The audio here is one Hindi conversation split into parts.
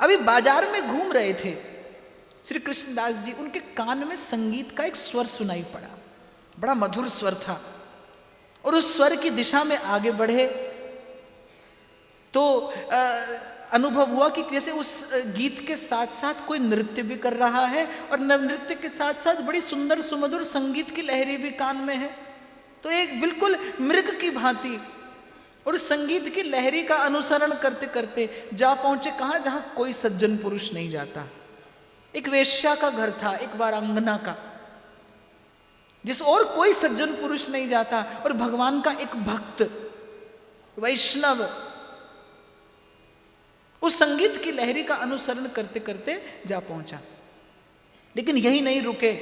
अभी बाजार में घूम रहे थे श्री कृष्णदास जी, उनके कान में संगीत का एक स्वर सुनाई पड़ा, बड़ा मधुर स्वर था, और उस स्वर की दिशा में आगे बढ़े तो अनुभव हुआ कि जैसे उस गीत के साथ साथ कोई नृत्य भी कर रहा है, और नृत्य के साथ साथ बड़ी सुंदर सुमधुर संगीत की लहरी भी कान में है। तो एक बिल्कुल मृग की भांति और उस संगीत की लहरी का अनुसरण करते करते जा पहुंचे कहां, जहां कोई सज्जन पुरुष नहीं जाता। एक वेश्या का घर था, एक वारांगना का, जिस और कोई सज्जन पुरुष नहीं जाता, और भगवान का एक भक्त वैष्णव उस संगीत की लहरी का अनुसरण करते करते जा पहुंचा। लेकिन यही नहीं रुके,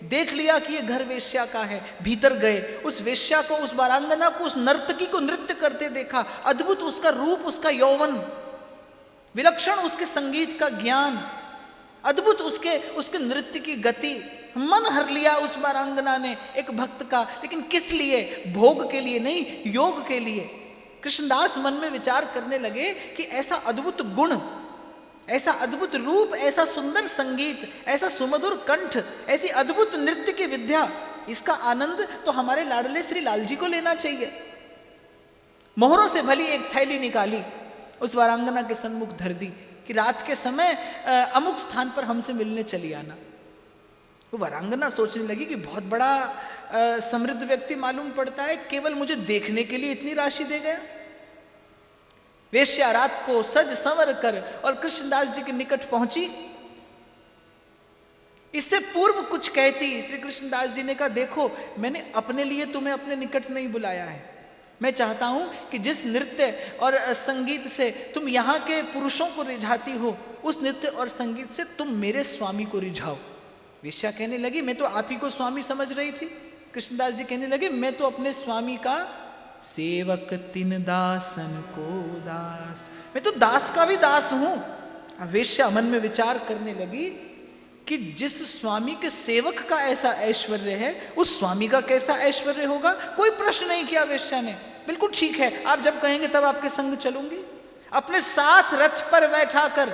देख लिया कि ये घर वेश्या का है, भीतर गए, उस वेश्या को, उस वारांगना को, उस नर्तकी को नृत्य करते देखा। अद्भुत उसका रूप, उसका यौवन, विलक्षण उसके संगीत का ज्ञान, अद्भुत उसके नृत्य की गति, मन हर लिया उस वारांगना ने, एक भक्त का। लेकिन किस लिए? भोग के लिए नहीं, योग के लिए। कृष्णदास मन में विचार करने लगे कि ऐसा अद्भुत गुण, ऐसा अद्भुत रूप, ऐसा सुंदर संगीत, ऐसा सुमधुर कंठ, ऐसी अद्भुत नृत्य की विद्या, इसका आनंद तो हमारे लाडले श्री लाल जी को लेना चाहिए। मोहरों से भली एक थैली निकाली, उस वारांगना के सन्मुख धर दी कि रात के समय अमुक स्थान पर हमसे मिलने चली आना। वो वारांगना सोचने लगी कि बहुत बड़ा समृद्ध व्यक्ति मालूम पड़ता है, केवल मुझे देखने के लिए इतनी राशि दे गया। वेश्या रात को सज संवर कर और कृष्णदास जी के निकट पहुंची। इससे पूर्व कुछ कहती, श्री कृष्णदास जी ने कहा, देखो मैंने अपने लिए तुम्हें अपने निकट नहीं बुलाया है, मैं चाहता हूं कि जिस नृत्य और संगीत से तुम यहाँ के पुरुषों को रिझाती हो, उस नृत्य और संगीत से तुम मेरे स्वामी को रिझाओ। वेश्या कहने लगी, मैं तो आप ही को स्वामी समझ रही थी। कृष्णदास जी कहने लगे, मैं तो अपने स्वामी का सेवक तिन दासन को दास, मैं तो दास का भी दास हूं। वेश्या मन में विचार करने लगी कि जिस स्वामी के सेवक का ऐसा ऐश्वर्य है, उस स्वामी का कैसा ऐश्वर्य होगा। कोई प्रश्न नहीं किया वेश्या ने, बिल्कुल ठीक है, आप जब कहेंगे तब आपके संग चलूंगी। अपने साथ रथ पर बैठा कर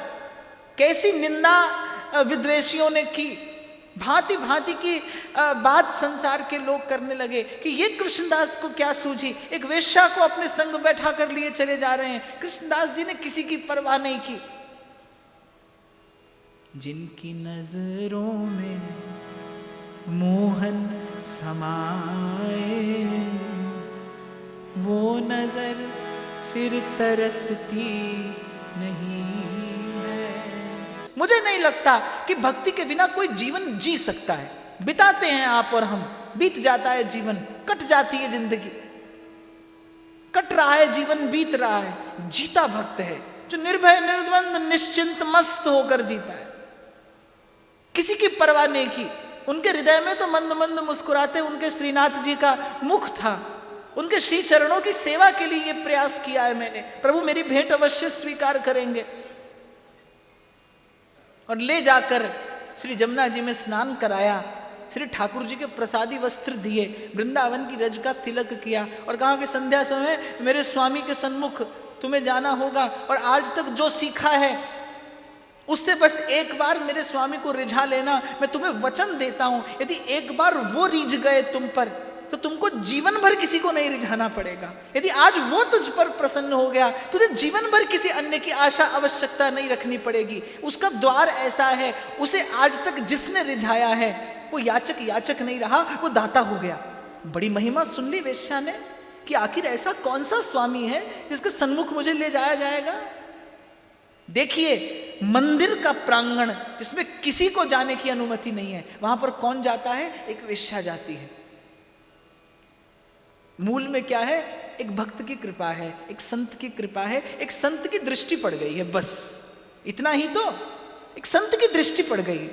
कैसी निंदा विद्वेषियों ने की, भांति भांति की बात संसार के लोग करने लगे कि ये कृष्णदास को क्या सूझी, एक वेश्या को अपने संग बैठा कर लिए चले जा रहे हैं। कृष्णदास जी ने किसी की परवाह नहीं की। जिनकी नजरों में मोहन समाए, वो नजर फिर तरसती नहीं। मुझे नहीं लगता कि भक्ति के बिना कोई जीवन जी सकता है। बिताते हैं आप और हम, बीत जाता है जीवन, कट जाती है जिंदगी, कट रहा है जीवन, बीत रहा है। जीता भक्त है जो निर्भय निर्द्वंद निश्चिंत मस्त होकर जीता है, किसी की परवाह नहीं की। उनके हृदय में तो मंद मंद मुस्कुराते उनके श्रीनाथ जी का मुख था। उनके श्री चरणों की सेवा के लिए ये प्रयास किया है मैंने, प्रभु मेरी भेंट अवश्य स्वीकार करेंगे। और ले जाकर श्री जमुना जी में स्नान कराया, श्री ठाकुर जी के प्रसादी वस्त्र दिए, वृंदावन की रज का तिलक किया और कहा कि संध्या समय मेरे स्वामी के सन्मुख तुम्हें जाना होगा, और आज तक जो सीखा है उससे बस एक बार मेरे स्वामी को रिझा लेना। मैं तुम्हें वचन देता हूं, यदि एक बार वो रिझ गए तुम पर तो तुमको जीवन भर किसी को नहीं रिझाना पड़ेगा। यदि आज वो तुझ पर प्रसन्न हो गया, तुझे जीवन भर किसी अन्य की आशा आवश्यकता नहीं रखनी पड़ेगी। उसका द्वार ऐसा है, उसे आज तक जिसने रिझाया है वो याचक याचक नहीं रहा, वो दाता हो गया। बड़ी महिमा सुन ली वेश्या ने कि आखिर ऐसा कौन सा स्वामी है जिसके सन्मुख मुझे ले जाया जाएगा। देखिए मंदिर का प्रांगण जिसमें किसी को जाने की अनुमति नहीं है, वहां पर कौन जाता है? एक वेश्या जाती है। मूल में क्या है? एक भक्त की कृपा है, एक संत की कृपा है, एक संत की दृष्टि पड़ गई है, बस इतना ही तो। एक संत की दृष्टि पड़ गई,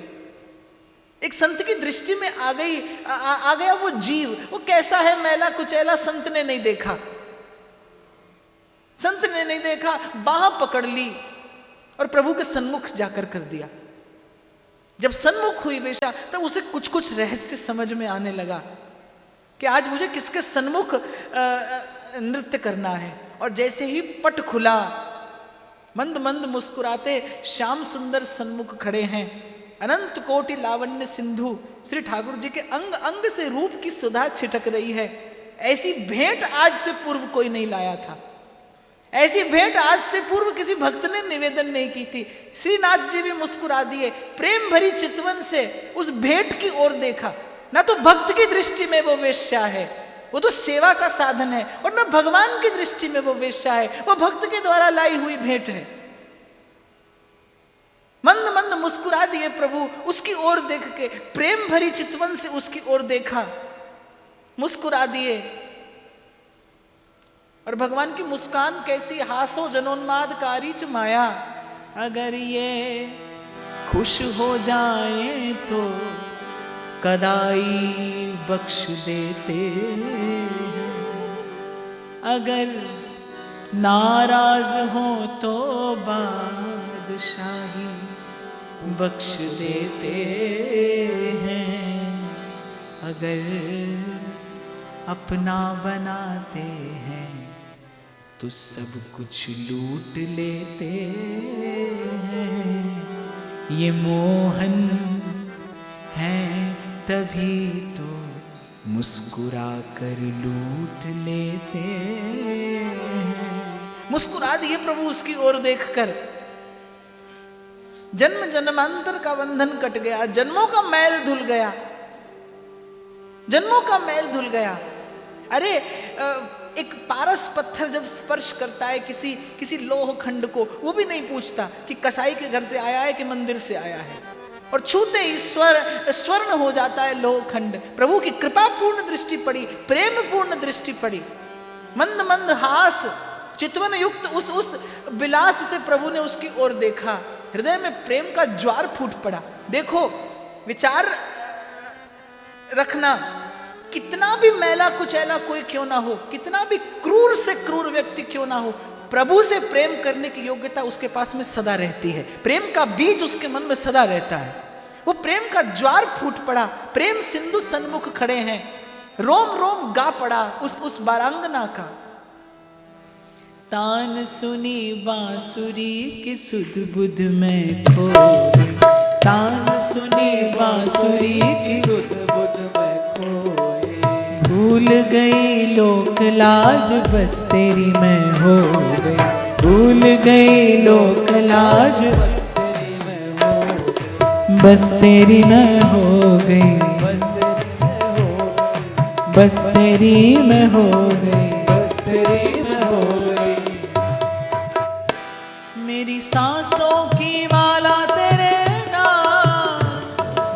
एक संत की दृष्टि में आ गया वो जीव। वो कैसा है? मैला कुचैला, संत ने नहीं देखा, संत ने नहीं देखा, बाह पकड़ ली और प्रभु के सन्मुख जाकर कर दिया। जब सन्मुख हुई वेश्या तब उसे कुछ कुछ रहस्य समझ में आने लगा कि आज मुझे किसके सन्मुख नृत्य करना है। और जैसे ही पट खुला मंद मंद मुस्कुराते श्याम सुंदर सन्मुख खड़े हैं, अनंत कोटि लावण्य सिंधु। श्री ठाकुर जी के अंग अंग से रूप की सुधा छिटक रही है। ऐसी भेंट आज से पूर्व कोई नहीं लाया था, ऐसी भेंट आज से पूर्व किसी भक्त ने निवेदन नहीं की थी। श्रीनाथ जी भी मुस्कुरा दिए, प्रेम भरी चितवन से उस भेंट की ओर देखा। ना तो भक्त की दृष्टि में वो वेश्या है, वो तो सेवा का साधन है, और ना भगवान की दृष्टि में वो वेश्या है, वो भक्त के द्वारा लाई हुई भेंट है। मंद मंद मुस्कुरा दिए प्रभु, उसकी ओर देख के प्रेम भरी चितवन से उसकी ओर देखा, मुस्कुरा दिए। और भगवान की मुस्कान कैसी, हासो जनोन्मादकारी च माया। अगर ये खुश हो जाए तो कदाई बख्श देते हैं, अगर नाराज हो तो बादशाही बख्श देते हैं, अगर अपना बनाते हैं तो सब कुछ लूट लेते हैं। ये मोहन है तभी तो मुस्कुरा कर लूट लेते हैं। मुस्कुरा दिए प्रभु उसकी ओर देखकर। जन्म जन्मांतर का बंधन कट गया, जन्मों का मैल धुल गया, जन्मों का मैल धुल गया। अरे एक पारस पत्थर जब स्पर्श करता है किसी लोह खंड को, वो भी नहीं पूछता कि कसाई के घर से आया है कि मंदिर से आया है, और छूते ही स्वर्ण हो जाता है लोह खंड। प्रभु की कृपा पूर्ण दृष्टि पड़ी, प्रेम पूर्ण दृष्टि पड़ी। मंद मंद हास चितवन युक्त उस विलास से प्रभु ने उसकी ओर देखा। हृदय में प्रेम का ज्वार फूट पड़ा। देखो, विचार रखना, कितना भी मैला कुचैला कोई क्यों ना हो, कितना भी क्रूर से क्रूर व्यक्ति क्यों ना हो, प्रभु से प्रेम करने की योग्यता उसके पास में सदा रहती है। प्रेम का बीज उसके मन में सदा रहता है। वो प्रेम का ज्वार फूट पड़ा, प्रेम सिंधु सन्मुख खड़े हैं, रोम रोम गा पड़ा उस बारांगना का। तान सुनी बांसुरी की सुध बुध में खो गई, तान सुनी बांसुरी की सुध बुध में खोए, भूल गई लोक लाज बस तेरी मैं हो गई, भूल गई लोक लाज बस तेरी मैं हो गई, बस तेरी मैं हो गई, बस तेरी मैं हो गई। मेरी सांसों की माला तेरे नाम,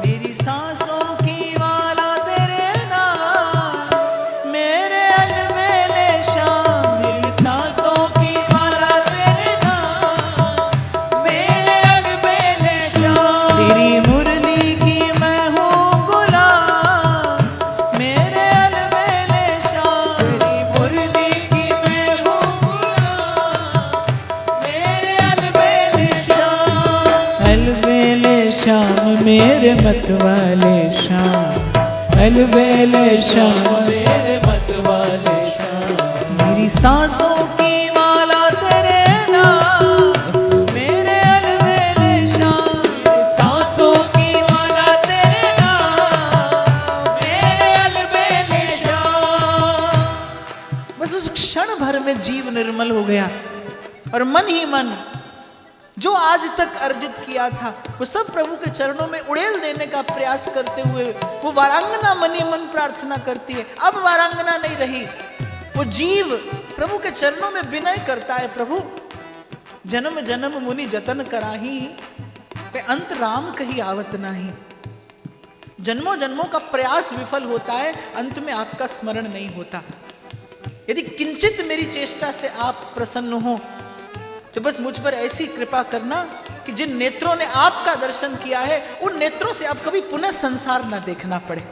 मेरी सांसों की माला तेरे नाम, मेरे अलबेले शाम, मेरी सांसों की माला तेरे नाम, मेरे अलबेले शाम, तेरी मुरली की मैं हूँ गुलाम, मेरे अलबेले शाम, तेरी मुरली की मैं हूँ गुलाम, मेरे अलबेले शाम, अलबेले शाम मेरे मतवाले शाम, अलबेले शाम मेरे मतवाले शाम, मेरी सांसों की माला तेरे नाम, मेरे अलबेले शाम, मेरी सांसों की माला तेरे नाम, मेरे अलबेले शाम। बस उस क्षण भर में जीव निर्मल हो गया और मन ही मन जो आज तक अर्जित किया था वो सब प्रभु के चरणों में उड़ेल देने का प्रयास करते हुए वो वारांगना मनी मन प्रार्थना करती है। अब वारांगना नहीं रही, वो जीव प्रभु के चरणों में विनय करता है, प्रभु जन्म जन्म मुनि जतन कराही, पे अंत राम कहीं आवत नाही। जन्मों जन्मों का प्रयास विफल होता है, अंत में आपका स्मरण नहीं होता। यदि किंचित मेरी चेष्टा से आप प्रसन्न हो तो बस मुझ पर ऐसी कृपा करना कि जिन नेत्रों ने आपका दर्शन किया है उन नेत्रों से आप कभी पुनः संसार न देखना पड़े।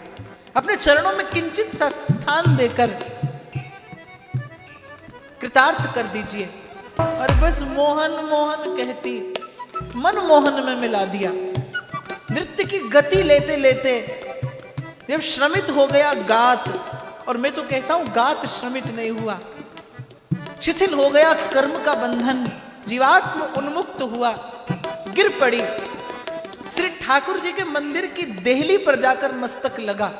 अपने चरणों में किंचित सा स्थान देकर कृतार्थ कर दीजिए। और बस मोहन मोहन कहती मन मोहन में मिला दिया। नृत्य की गति लेते लेते जब श्रमित हो गया गात, और मैं तो कहता हूं गात श्रमित नहीं हुआ, शिथिल हो गया कर्म का बंधन, जीवात्म उन्मुक्त हुआ, गिर पड़ी, श्री ठाकुर जी के मंदिर की देहली पर जाकर मस्तक लगा।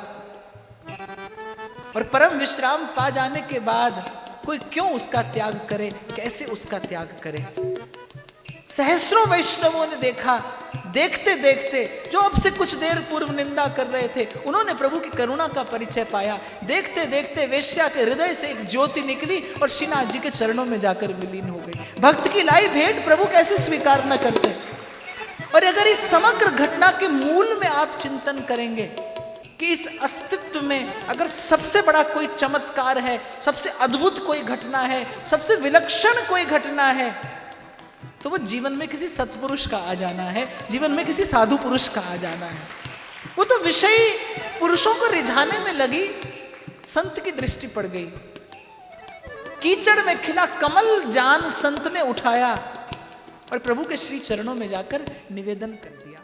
और परम विश्राम पा जाने के बाद कोई क्यों उसका त्याग करे, कैसे उसका त्याग करे। सहस्रों वैष्णवों ने देखा, देखते देखते जो अब से कुछ देर पूर्व निंदा कर रहे थे, उन्होंने प्रभु की करुणा का परिचय पाया। देखते देखते वेश्या के हृदय से एक ज्योति निकली और श्रीनाथ जी के चरणों में जाकर विलीन हो गई। भक्त की लाई भेंट प्रभु कैसे स्वीकार न करते। और अगर इस समग्र घटना के मूल में आप चिंतन करेंगे कि इस अस्तित्व में अगर सबसे बड़ा कोई चमत्कार है, सबसे अद्भुत कोई घटना है, सबसे विलक्षण कोई घटना है, तो वो जीवन में किसी सत्पुरुष का आ जाना है, जीवन में किसी साधु पुरुष का आ जाना है। वो तो विषयी पुरुषों को रिझाने में लगी, संत की दृष्टि पड़ गई। कीचड़ में खिला कमल जान संत ने उठाया और प्रभु के श्री चरणों में जाकर निवेदन कर दिया।